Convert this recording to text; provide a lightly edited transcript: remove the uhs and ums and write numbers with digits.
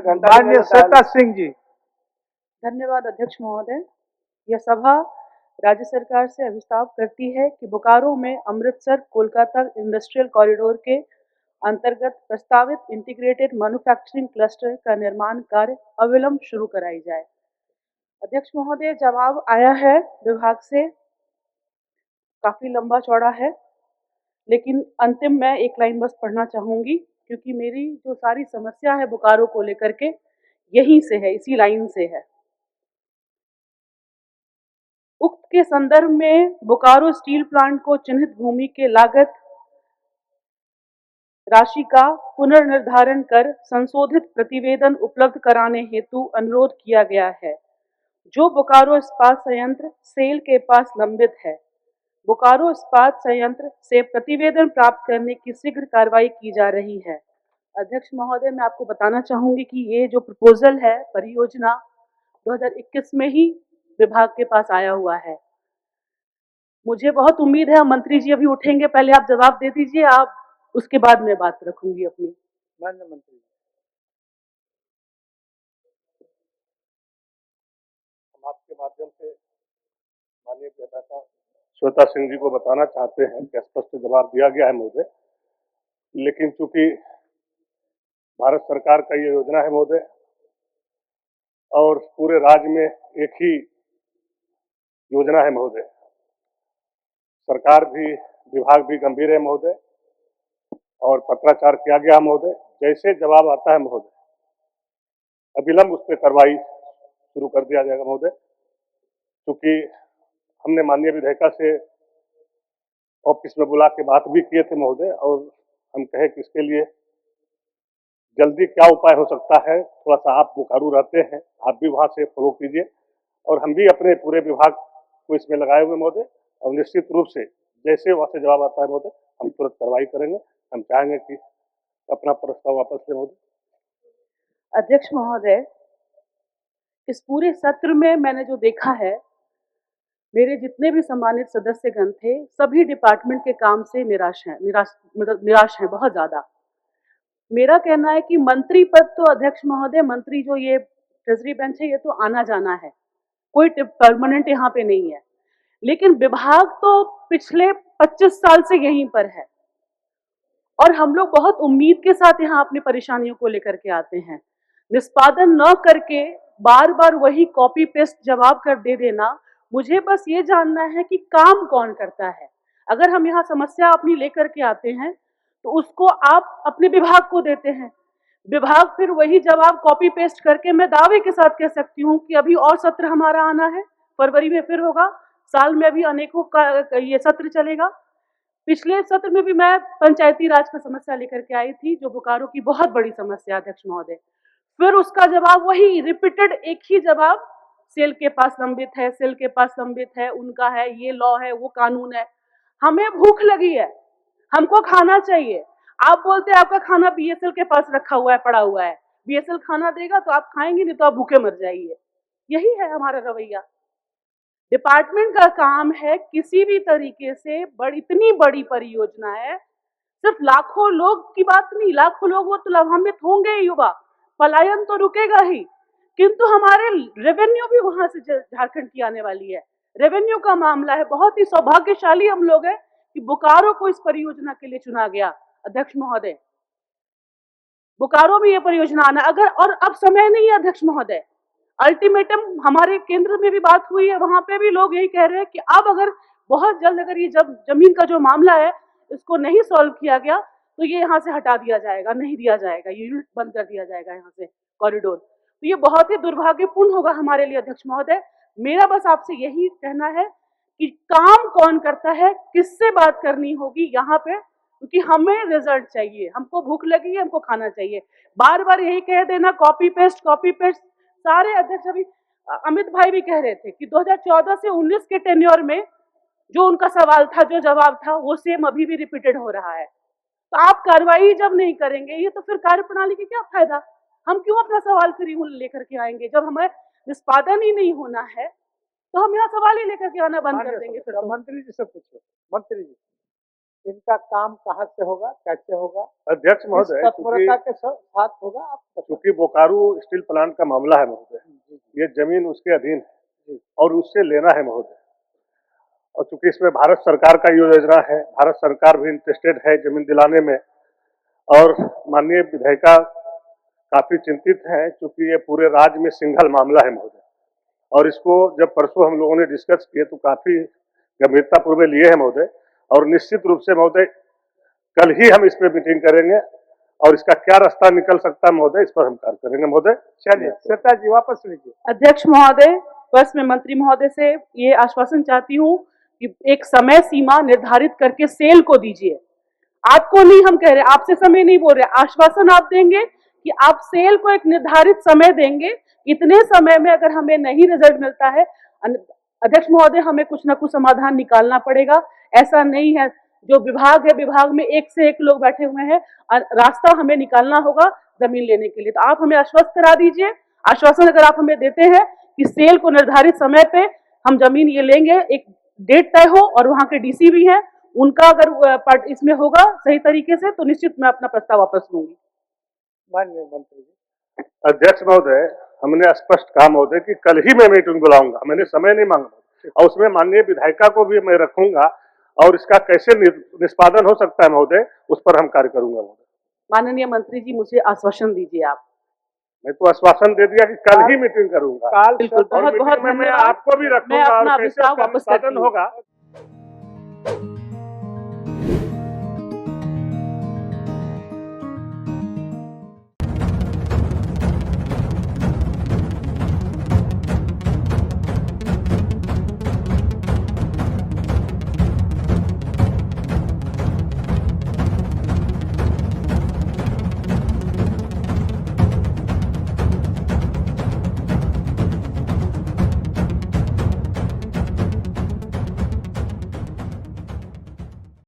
माननीय श्वेता सिंह जी। धन्यवाद अध्यक्ष महोदय। यह सभा राज्य सरकार से अभिस्ताव करती है कि बोकारो में अमृतसर कोलकाता इंडस्ट्रियल कॉरिडोर के अंतर्गत प्रस्तावित इंटीग्रेटेड मैन्युफैक्चरिंग क्लस्टर का निर्माण कार्य अविलंब शुरू कराई जाए। अध्यक्ष महोदय, जवाब आया है विभाग से, काफी लंबा चौड़ा है, लेकिन अंतिम मैं एक लाइन बस पढ़ना चाहूंगी, क्योंकि मेरी जो सारी समस्या है बोकारो को लेकर के यहीं से है, इसी लाइन से है। उक्त के संदर्भ में बोकारो स्टील प्लांट को चिन्हित भूमि के लागत राशि का पुनर्निर्धारण कर संशोधित प्रतिवेदन उपलब्ध कराने हेतु अनुरोध किया गया है, जो बोकारो इस्पात संयंत्र सेल के पास लंबित है। बोकारो इस्पात संयंत्र से प्रतिवेदन प्राप्त करने की शीघ्र कार्रवाई की जा रही है। अध्यक्ष महोदय, मैं आपको बताना चाहूंगी कि ये जो प्रपोजल है परियोजना 2021 में ही विभाग के पास आया हुआ है। मुझे बहुत उम्मीद है मंत्री जी अभी उठेंगे, पहले आप जवाब दे दीजिए, आप उसके बाद मैं बात रखूंगी अपनी। माननीय मंत्री, हम आपके माध्यम से माननीय प्रदाता श्वेता सिंह जी को बताना चाहते हैं कि स्पष्ट जवाब दिया गया है महोदय, लेकिन चूंकि भारत सरकार का ये योजना है महोदय और पूरे राज्य में एक ही योजना है महोदय, सरकार भी विभाग भी गंभीर है महोदय और पत्राचार किया गया महोदय। जैसे जवाब आता है महोदय अविलंब उस पर कार्रवाई शुरू कर दिया जाएगा महोदय, क्योंकि हमने माननीय विधायिका से ऑफिस में बुला के बात भी किए थे महोदय, और हम कहे कि इसके लिए जल्दी क्या उपाय हो सकता है, थोड़ा सा आप बोकारो रहते हैं, आप भी वहां से फॉलो कीजिए और हम भी अपने पूरे विभाग को इसमें लगाए हुए महोदय, और निश्चित रूप से जैसे वहां से जवाब आता है महोदय हम तुरंत कार्रवाई करेंगे। हम चाहेंगे कि अपना प्रस्ताव वापस लें महोदय। अध्यक्ष महोदय, इस पूरे सत्र में मैंने जो देखा है, मेरे जितने भी सम्मानित सदस्यगण थे सभी डिपार्टमेंट के काम से निराश हैं बहुत ज्यादा। मेरा कहना है कि मंत्री पद तो अध्यक्ष महोदय, मंत्री जो ये ट्रेजरी बेंच है ये तो आना जाना है, कोई परमानेंट यहाँ पे नहीं है, लेकिन विभाग तो पिछले 25 साल से यहीं पर है और हम लोग बहुत उम्मीद के साथ यहाँ अपनी परेशानियों को लेकर के आते हैं। निष्पादन न करके बार बार वही कॉपी पेस्ट जवाब कर दे देना, मुझे बस ये जानना है कि काम कौन करता है। अगर हम यहाँ समस्या अपनी लेकर के आते हैं तो उसको आप अपने विभाग को देते हैं, विभाग फिर वही जवाब कॉपी पेस्ट करके, मैं दावे के साथ कह सकती हूँ कि अभी और सत्र हमारा आना है, फरवरी में फिर होगा, साल में अभी अनेकों का ये सत्र चलेगा। पिछले सत्र में भी मैं पंचायती राज का समस्या लेकर के आई थी, जो बोकारो की बहुत बड़ी समस्या अध्यक्ष महोदय, फिर उसका जवाब वही रिपीटेड एक ही जवाब, सेल के पास लंबित है, सेल के पास लंबित है, उनका है, ये लॉ है, वो कानून है। हमें भूख लगी है, हमको खाना चाहिए। आप बोलते हैं आपका खाना बीएसएल के पास रखा हुआ है, पड़ा हुआ है, बीएसएल खाना देगा तो आप खाएंगे, नहीं तो आप भूखे मर जाइए। यही है हमारा रवैया। डिपार्टमेंट का काम है किसी भी तरीके से इतनी बड़ी परियोजना है, सिर्फ लाखों लोग की बात नहीं, लाखों लोग वो तो लाभान्वित होंगे, युवा पलायन तो रुकेगा ही, किंतु हमारे रेवेन्यू भी वहां से झारखंड की आने वाली है। रेवेन्यू का मामला है, बहुत ही सौभाग्यशाली हम लोग हैं कि बोकारो को इस परियोजना के लिए चुना गया। अध्यक्ष महोदय, बोकारो में ये परियोजना आना, अगर और अब समय नहीं है अध्यक्ष महोदय, अल्टीमेटम हमारे केंद्र में भी बात हुई है, वहां पे भी लोग यही कह रहे हैं कि अब अगर बहुत जल्द अगर ये जमीन का जो मामला है इसको नहीं सॉल्व किया गया तो ये यहाँ से हटा दिया जाएगा, नहीं दिया जाएगा, ये यूनिट बंद कर दिया जाएगा यहाँ से कॉरिडोर। तो ये बहुत ही दुर्भाग्यपूर्ण होगा हमारे लिए अध्यक्ष महोदय। मेरा बस आपसे यही कहना है कि काम कौन करता है, किससे बात करनी होगी यहाँ पे, क्योंकि हमें रिजल्ट चाहिए, हमको भूख लगी है, हमको खाना चाहिए। बार बार यही कह देना कॉपी पेस्ट, सारे अध्यक्ष, अभी अमित भाई भी कह रहे थे कि 2014 से 19 के टेन्योर में जो उनका सवाल था, जो जवाब था, वो सेम अभी भी रिपीटेड हो रहा है। तो आप कार्रवाई जब नहीं करेंगे ये तो फिर कार्यप्रणाली की क्या फायदा? हम क्यों अपना सवाल फिर लेकर के आएंगे? जब हमें निष्पादन ही नहीं होना है तो हम यहाँ सवाल ही लेकर के आना बंद कर देंगे। फिर तो मंत्री जी से पूछो, मंत्री जी। इनका काम कहाँ से होगा, कैसे होगा, अध्यक्ष किस महोदय, तत्परता के साथ होगा, आप बताइए। चूंकि बोकारो स्टील प्लांट का मामला है महोदय, ये जमीन उसके अधीन है और उससे लेना है महोदय। और चूंकि इसमें भारत सरकार का योजना है, भारत सरकार भी इंटरेस्टेड है जमीन दिलाने में, और माननीय विधायिका काफी चिंतित है, चूंकि ये पूरे राज्य में सिंगल मामला है महोदय। और इसको जब परसों हम लोगों ने डिस्कस किए तो काफी गंभीरता पूर्वक लिए हैं महोदय, और निश्चित रूप से महोदय कल ही हम इस पर मीटिंग करेंगे और इसका क्या रास्ता निकल सकता है महोदय, इस पर हम कार्य करेंगे महोदय। चलिए श्वेता जी वापस लीजिए। अध्यक्ष महोदय, बस मैं मंत्री महोदय से ये आश्वासन चाहती हूँ कि एक समय सीमा निर्धारित करके सेल को दीजिए। आपको नहीं हम कह रहे, आपसे समय नहीं बोल रहे, आश्वासन आप देंगे कि आप सेल को एक निर्धारित समय देंगे। इतने समय में अगर हमें नहीं रिजल्ट मिलता है अध्यक्ष महोदय, हमें कुछ ना कुछ समाधान निकालना पड़ेगा। ऐसा नहीं है, जो विभाग है, विभाग में एक से एक लोग बैठे हुए हैं, रास्ता हमें निकालना होगा जमीन लेने के लिए। तो आप हमें आश्वस्त करा दीजिए। आश्वासन अगर आप हमें देते हैं कि सेल को निर्धारित समय पे हम जमीन ये लेंगे, एक डेट तय हो, और वहां के डीसी भी हैं, उनका अगर इसमें होगा सही तरीके से तो निश्चित मैं अपना प्रस्ताव वापस लूंगी। माननीय मंत्री जी। अध्यक्ष महोदय, हमने स्पष्ट कहा महोदय कि कल ही मैं मीटिंग बुलाऊंगा, मैंने समय नहीं मांगा, और उसमें माननीय विधायिका को भी मैं रखूंगा, और इसका कैसे निष्पादन हो सकता है महोदय, उस पर हम कार्य करूंगा महोदय। माननीय मंत्री जी, मुझे आश्वासन दीजिए आप। मैं तो आश्वासन दे दिया कि कल ही मीटिंग करूंगा। काल बिल्कुल, बहुत बहुत मैं धन्यवाद। आपको भी मैं रखूंगा, अपना और कैसे विस्तार उसका वापस करती निष्पादन हूँ। होगा।